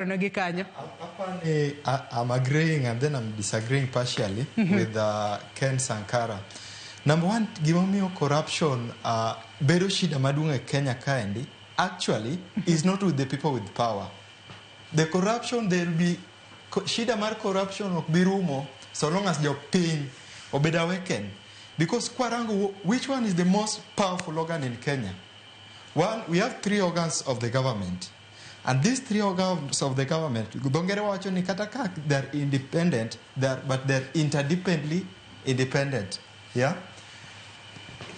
I'm agreeing and then I'm disagreeing partially with Ken Sankara. Number one, gimomiyo corruption bedo shida maduong' e Kenya kaendi actually is not with the people with power. The corruption, there will be shida mar corruption ok bi rumo so long as jopiny obed awakened. Because kwarango, which one is the most powerful organ in Kenya? One, we have 3 organs of the government. And these 3 organs of the government, they're independent, but they're interdependently independent. Yeah?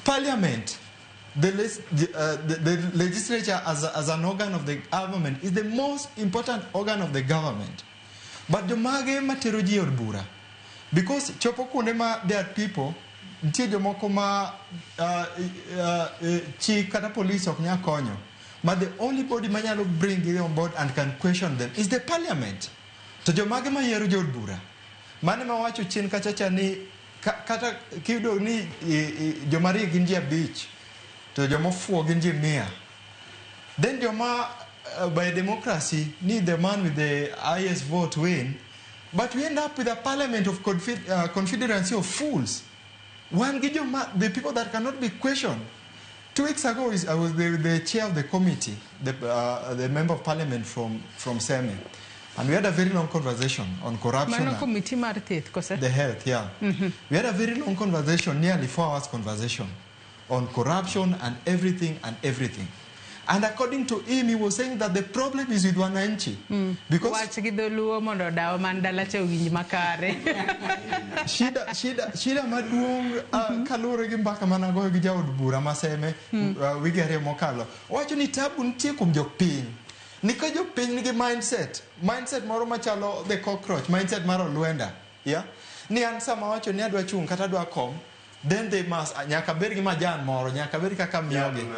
Parliament, the legislature as an organ of the government is the most important organ of the government. But the mage materoji odbura. Because chopo kunema there are people, ntie jomoko ma chi kata police ok nya konyo. But the only body manyalo bring it on board and can question them is the parliament. To jomage ma yiero jod bura. Mane ma wacho chien kachacha ni kata kido ni jomari ginji beach to jomofuo ginji 100. Then joma by democracy need the man with the highest vote win. But we end up with a parliament of confederacy of fools. One the people that cannot be questioned. 2 weeks ago, I was the chair of the committee, the member of parliament from Seme. And we had a very long conversation on corruption. The health, yeah. We had a very long conversation, nearly 4 hours conversation, on corruption and everything and everything. And according to him, he was saying that the problem is with wananchi. Because shida maduong kalure gi mbaka manago gi jaod bura maseme wigere mokalo. Wacho ni tabu ntie kum jopiny. Nika jopiny nigi mindset moro machalo the cockroach, mindset maro luenda. Yeah? Ni an sama wacho ni adwa chung kata adwa kom, then they must nyaka bed gi majan moro, nyaka bed kaka miyogi.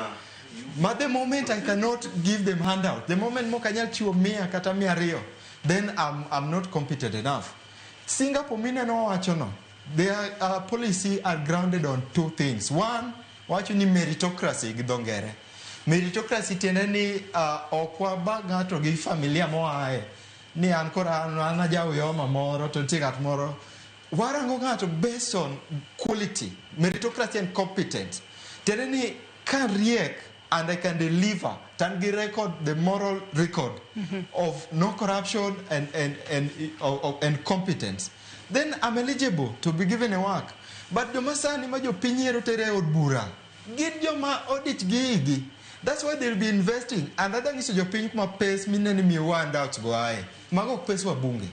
But the moment I cannot give them handout, the moment mo kanyal chiwo 100 kata 200, then I'm not competent enough. Singapore mine no wacho no. Their policy are grounded on 2 things. One, wacho ni meritocracy gi dongere. Meritocracy tiende ni okwa bagato gi familia mo ae. Ni ankora ana jawo yoma moro to tigat moro. Warango gato based on quality, meritocracy and competence. Tiende ni can riek and I can deliver, tangi record, the moral record of no corruption and competence. Then I'm eligible to be given a work. But the masani majo pinyero tere odbura. Gid joma audit gigi. That's why they'll be investing. And other is your pink ma pays minani mi wand out go aye. Mago pays wa bunge.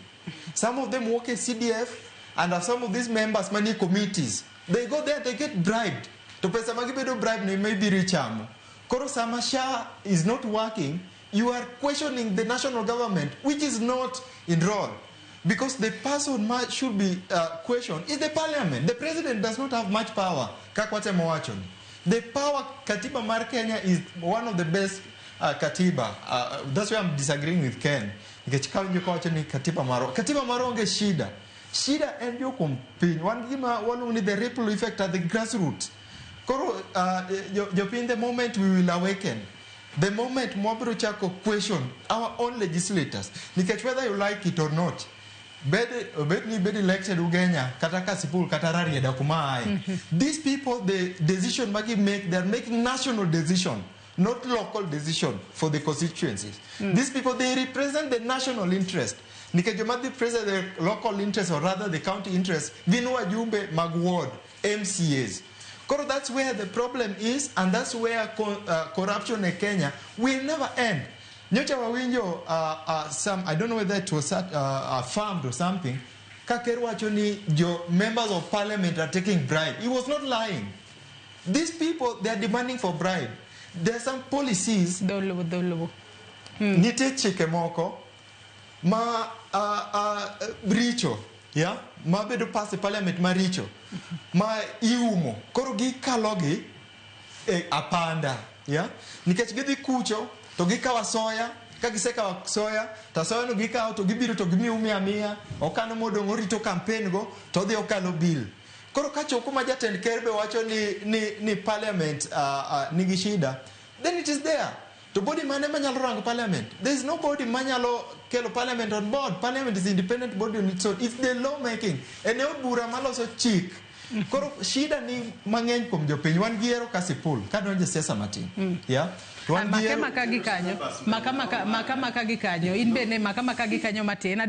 Some of them work at CDF and some of these members money committees. They go there, they get bribed. To pesa magibedo bribe ni maybe richamo. Koro Samasha is not working. You are questioning the national government, which is not enrolled. Because the person should be questioned is the parliament. The president does not have much power. Kakwate Moachon. The power, Katiba Mar Kenya is one of the best Katiba. That's why I'm disagreeing with Ken. Katiba Maro nge shida. Shida and you compete. One give the ripple effect at the grassroots. In the moment we will awaken, the moment Mwabro Chako question our own legislators, whether you like it or not, bed elected Ugenya, Kataka Sipul, Katarari, Dakumai. These people, the decision they're making national decision, not local decision for the constituencies. These people, they represent the national interest. Nikajomadi represent the local interest, or rather the county interest. Vinua Jumbe, Magward, MCAs. That's where the problem is, and that's where corruption in Kenya will never end. Nyocha wawinjo some, I don't know whether it was farmed or something. Kakeru achoni jo members of parliament are taking bribe. He was not lying. These people, they are demanding for bribe. There are some policies. Nite chike moko ma bricho. Yeah, ma bedo pass the parliament maricho, ma iumo, koro gi kalogi apanda, yeah. Nikech gidhi kucho to gikawa soya, ka gisekawa soya, ta soya no gikawa to gibiro to gimi 100, okano modong orito campaign go to dhi okalo bill. Koro ka choko ma jatend kerbe wacho ni parliament nigi shida, then it is there. To body mane manyalo rango parliament? There is nobody manyalo kelo parliament on board. Parliament is independent body on its own. It's the law making. Ene od bura maloso chik. Koro shida ni mang'eny kuom jopiny. Wan gi yiero kasipul. Kadonje siasa matin. Yeah. Maka gi kanyo. Maka gi kanyo. In bene maka gi kanyo matin.